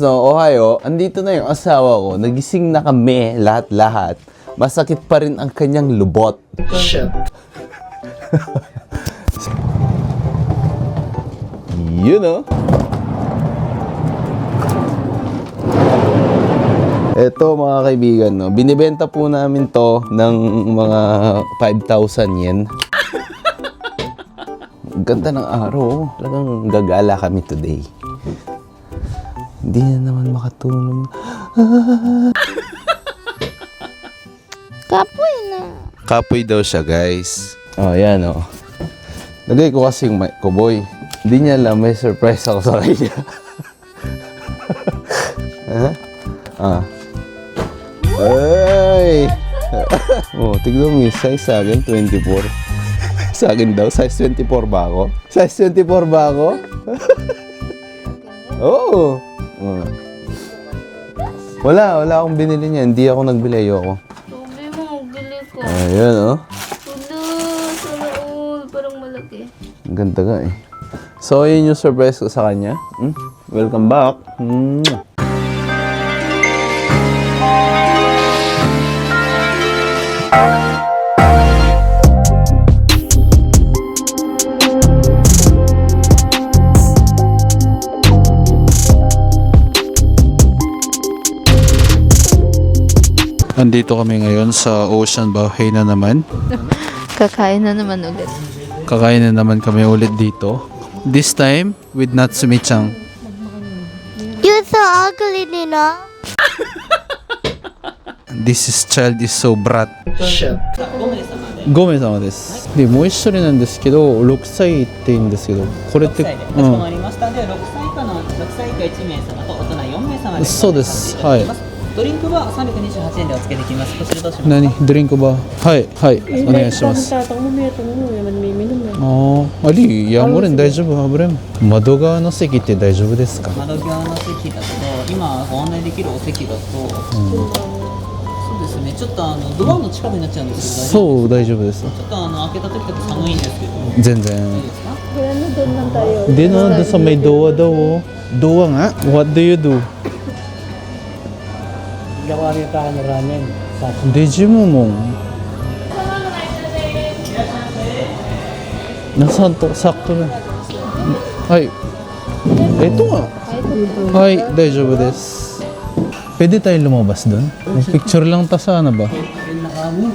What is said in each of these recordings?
So, Ohio, andito na yung asawa ko. Nagising na kami, lahat-lahat. Masakit pa rin ang kanyang lubot. Shit. Yun o. Ito mga kaibigan, no? Binibenta po namin to ng mga 5,000 yen. Ganda ng araw. Oh. Talagang gagala kami today. Hindi na naman makatulong. Kapoy na. Kapoy daw siya, guys. Oh, yan oh. Lagay ko kasi yung mic ko, boy. Hindi niya alam, may surprise ako sa kanya. Ay! Oh, tignan mo yung size sa akin, 24. Sa akin daw, size 24 ba ako? Size 24 ba ako? Oo. Oh. Wala akong binili niya. Hindi ako nagbili, ayoko. Sabi mo, bili ko. Ayan, oh. Sana all. Parang malaki. Ang ganda nga eh. So, yun yung surprise ko sa kanya. Welcome back. Andito kami ngayon sa Ocean Buffet na naman. Kakain na naman ulit. Kakain na naman kami ulit dito. This time with Natsumi-chan. You're so ugly, Nina. This child is so brat. Shit. 5名様です。で、もう一人なんですけど、6歳って言うんですけど、これって、6歳でかしこまりました。では6歳以下の6歳以下1名様と大人4名様でそうですはいドリンクは328円でお付けできます。こちらどうしますか？何ドリンクバーはいはいお願いしますAliやもれん大丈夫ハブレン窓側の席って大丈夫ですか？窓際の席だと今ご案内できるお席だと、そうですねちょっとドアの近くになっちゃうんですけどそう大丈夫ですちょっと開けた時とか寒いんですけど全然いいですか？ Di na doon sa may doa daw oh. Doa nga? What do you do? Gawa rin tayo ng ramen. Deji mo mo. Nasaan to? Sakto na. Ay. Ito nga. Ay, daijoubu desu. Pwede tayo lumabas doon? Mag-picture lang ta sana ba?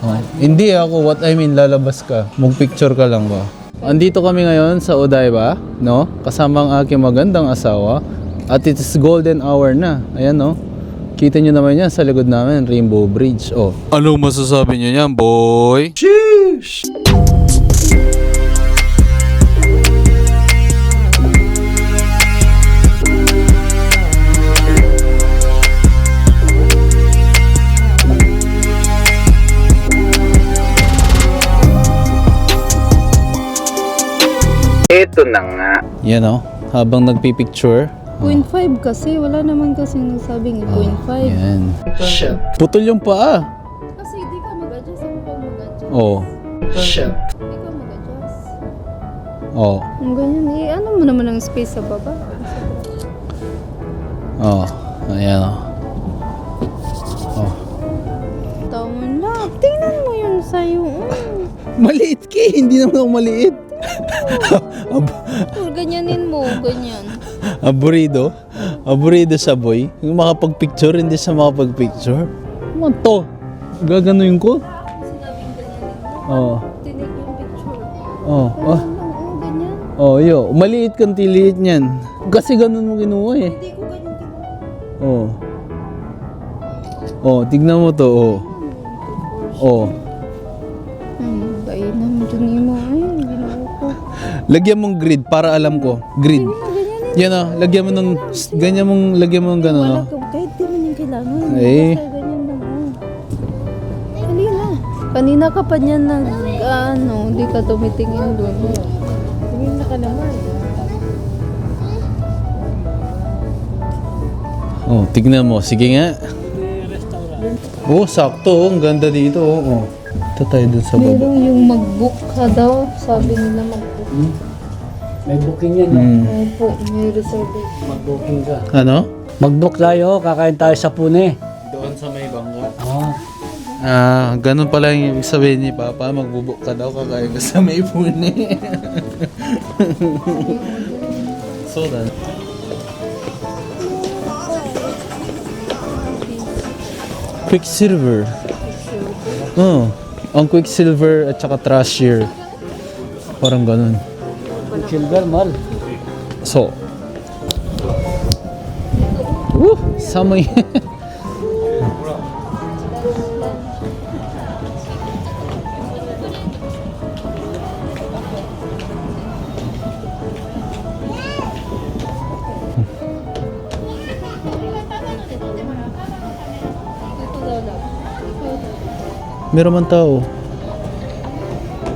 Oh. Hindi ako, what I mean, lalabas ka. Mag-picture ka lang ba? Andito kami ngayon sa Odaiba, no? Kasama ang aking magandang asawa. At it is golden hour na. Ayan, no? Kita nyo naman yan sa likod namin, Rainbow Bridge. Oh. Anong masasabi nyo yan, boy? Sheesh! Ito na nga. Yan oh, habang nagpipicture. 0.5 kasi. Wala naman kasing nasabing 0.5. Yan. Shit. Putol yung paa. Kasi di ka mag-adjust. Ako pa mag-adjust. Oh. Shit. Ikaw mag-adjust. Oh. Ang ganyan. Ano mo naman ang space sa baba? Oh. Ayan oh. Oh. Tama na. Tingnan mo yung sayo. Maliit ka eh. Hindi naman ako maliit. Ganyanin mo. Ganyan. Aburido. Aburido siya, boy. Yung makapag-picture, hindi siya makapag-picture. Ano to? Gaganuin ko? Sinabing ganyanin mo. Oo. Tinig yung picture. Oh. Oh. Ganyan. Oh, yo. Maliit kang tiliit niyan. Kasi ganun mo kinuha eh. Hindi ko ganyan kinuha. Oh. Oh, tignan mo to. Oh. Oh. Bayi na mo dyan mo. Ay, ginawa ko. Lagyan mong grid para alam ko. Grid. Yan oh, lagyan mo ng ganyan mong lagyan mo ng ganun oh. Kahit di man yung kailangan. Eh. Basta ganyan lang oh. Kanina. Kanina ka pa niyan di ka tumitingin doon. Tingin na ka naman. Oh, tignan mo. Sige nga. Oh, sakto. Oh. Ang ganda dito. Oh. Ito tayo dun sa baba. Meron yung mag-book ka daw. Sabi nila mag-book. May booking yan, no? Opo, may reservation. Mag-booking ka. Ano? Mag-book tayo, kakain tayo sa Pune. Doon sa may bangka. Oh. Ganun pala yung ibig sabihin ni Papa, magbubuk ka daw kakain ka sa may Pune. So then. Quicksilver. Ang Quicksilver at saka Trashier. Parang ganun. Silver, mal. So. Samay. Meron man tao.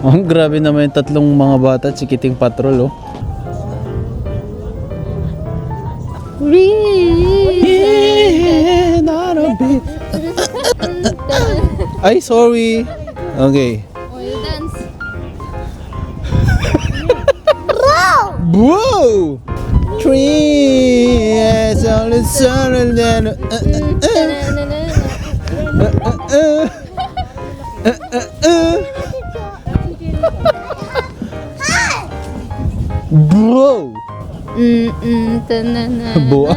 Ang grabe naman yung tatlong mga bata, chikiting patrol, oh. Not a bit. Ay, sorry. Okay. Oh, you dance. Whoa! Tree is on the sun and then Bro! Tanana. Buwa.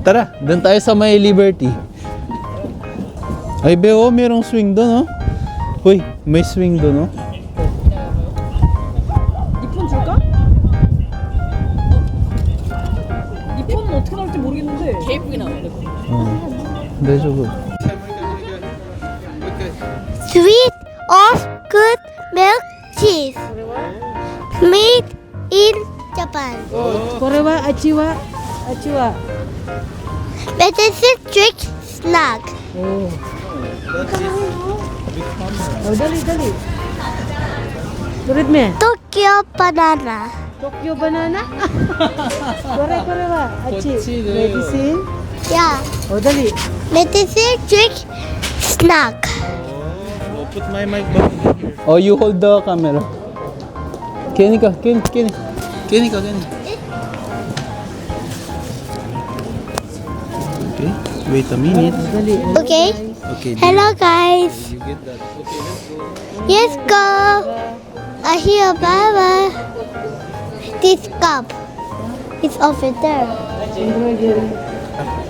Tara, doon tayo sa may Liberty. Ay, Beo, merong swing doon, oh. Uy, may swing doon, oh. 이폰 줄까? 이폰은 어떻게 나올지 모르겠는데 개 예쁘게 나와요. 대저고. Sweet of good milk cheese. Made in Japan. 고래와 아치와 Medicine trick snack. dali Turid me Tokyo banana. Tokyo banana 고래와 아치 medicine Yeah. dali Medicine trick snack. Put my mic back here. Oh, you hold the camera. Kenny ka. Okay, wait a minute. Okay. Okay, Hello guys. you get that. Okay, let's go. Yes, go. I hear Baba. This cup. It's over there.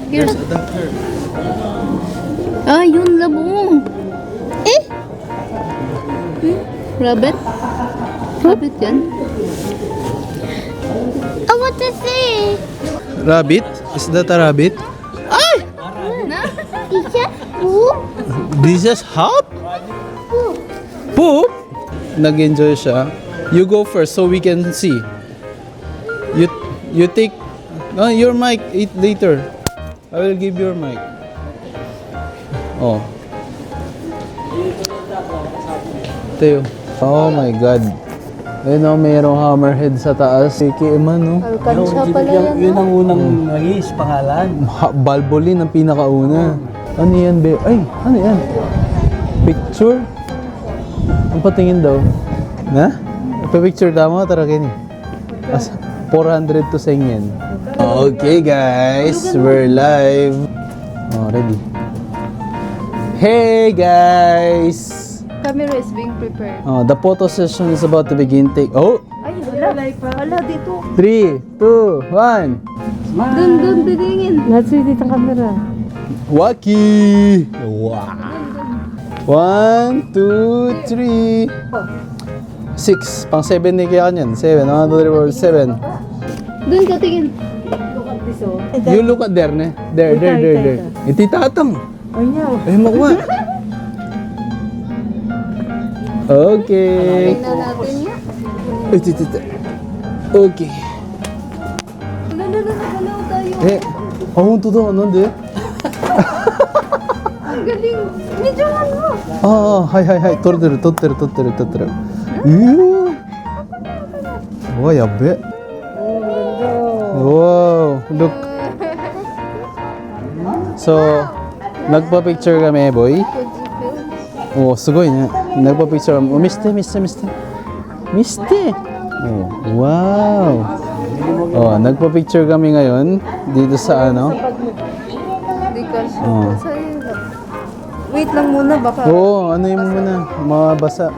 There's adapter. Ah, yun labong. Eh? Rabbit? Rabbit yan? I want to see. Rabbit? Is that a rabbit? Teacher? Who? This is hop? Poop? Nag-enjoy siya. You go first so we can see. You take your mic later. I will give your mic. Oh. Teo. Oh my God. Ayun o, mayroong hammerhead sa taas. Kikiman, no? Alkansya pala yan. Yun ang unang nagis pangalan. Balbolin ang pinakauna. Ano yan, be? Ay, ano yan? Picture? Ang patingin daw. Na? Picture tama, tara kini. 400 to sengyen. Okay guys, we're live. Oh, ready. Hey guys! Camera is being prepared. Oh, the photo session is about to begin. Oh, Ay, wala dito. 3, 2, 1. Dun, tingin. Nasa dito ang camera Waki! Wow! 1, 2, 3. 6. Pang 7 ni kaya kanyan. 7. 1, 2, 3, 4, 7. Dun ka tingin. You look at there, ne? There. Iti tatang. Ayaw Eh, makuha. Okay. Tingnan natin yan. Iti. Okay. Galaw tayo. Eh, to daw, nande? Ang galing. Medyo ano. Hi. Torteru. Wow, yabe. Wow, look. So, nagpa-picture kami, boy. Oh, sugoi ne. Nagpa-picture kami. Oh, miste. Oh, wow. Oh, nagpa-picture kami ngayon dito sa ano. Hindi ka siya. Oo. Wait lang muna, baka. Oo, ano yung muna, mabasa.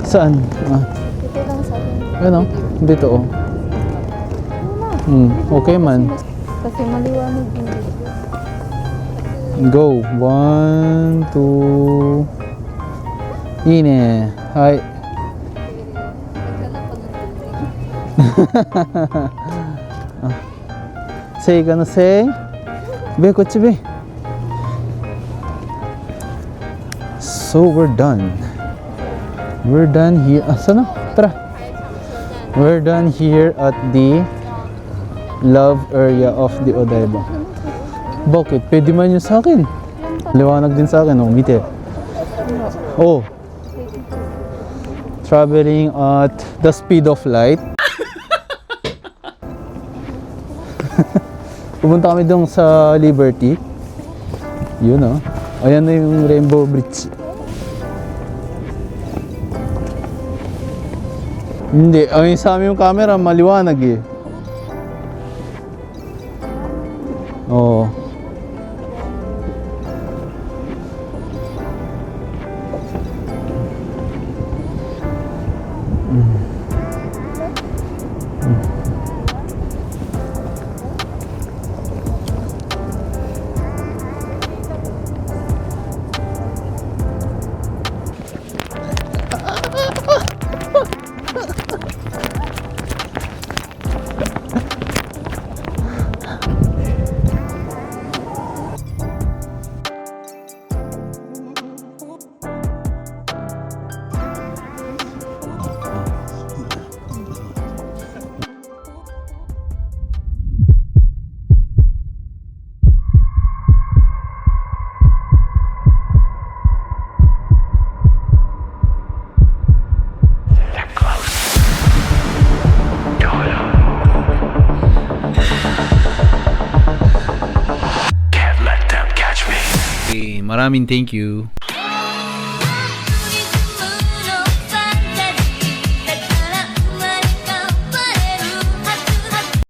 Saan? Ah, Ito lang sa akin. ano? Dito oh. Okay man. Kasi maliwanag yung video. Go. 1, 2. Ine. Hi. Say gonna say. Be, kochi be. So we're done. We're done here. Ah, sana? Tara. We're done here at the love area of the Odaiba. Bakit? Pwede man yun sa akin. Liwanag din sa akin. Oh, mite. Oh. Traveling at the speed of light. Pumunta kami doon sa Liberty. Yun oh. Ayan na yung Rainbow Bridge. Hindi, ay sa amin yung camera maliwanag eh. Oo. Maraming thank you.